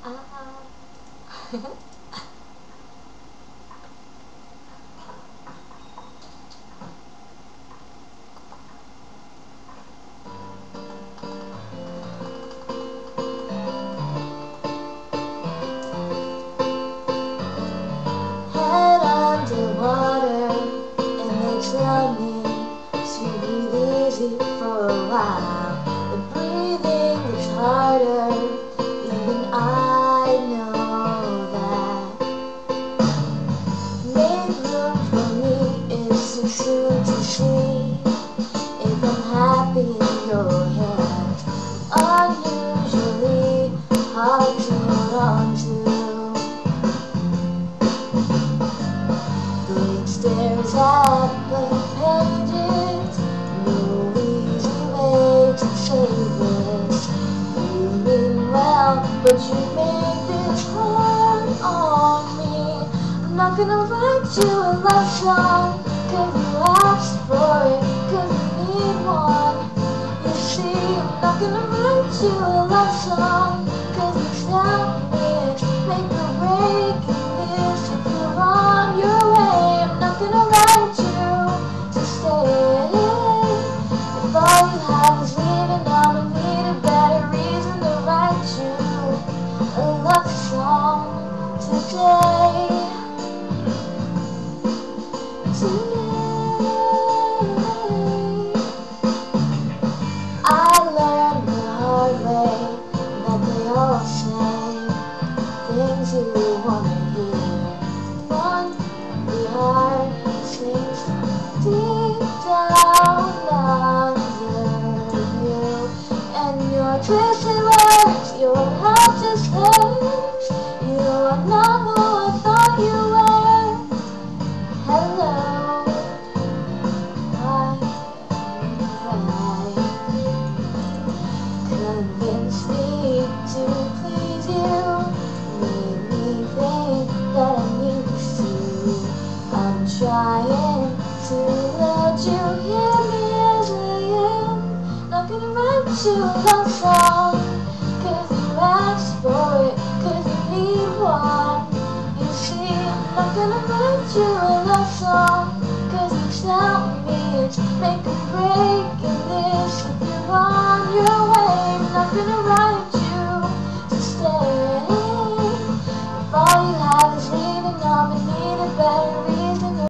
Head underwater, and they tell me to breathe easy for a while. The breathing is harder, even I know that. Make room for me, it's too soon to see if I'm happy in your hands. Unusually hard to hold on to. Stares at blank pages, no easy way to say this. You mean well, but you made this hard on me. I'm not gonna write you a love song, 'cause you asked for it, 'cause you need one. You see, I'm not gonna write you a love song, 'cause you tell me it's make or break in this if you're on your way. I'm not gonna write you to stay. If all you have is leaving, I'ma need a better reason to write you a love song today. I learned the hard way that they all say things you wanna hear. One, the heart sinks deep down under you, and your twisted words, your heart just hurts. You are not who I thought you were. Hello, convince me to please you, made me think that I need to. I'm trying to let you hear me as I am. Not gonna write you a love song, 'cause you asked for it, 'cause you need one. You see, I'm not gonna write you a love song, 'cause you tell me it's make or break in this if you're on your way. I'm not gonna write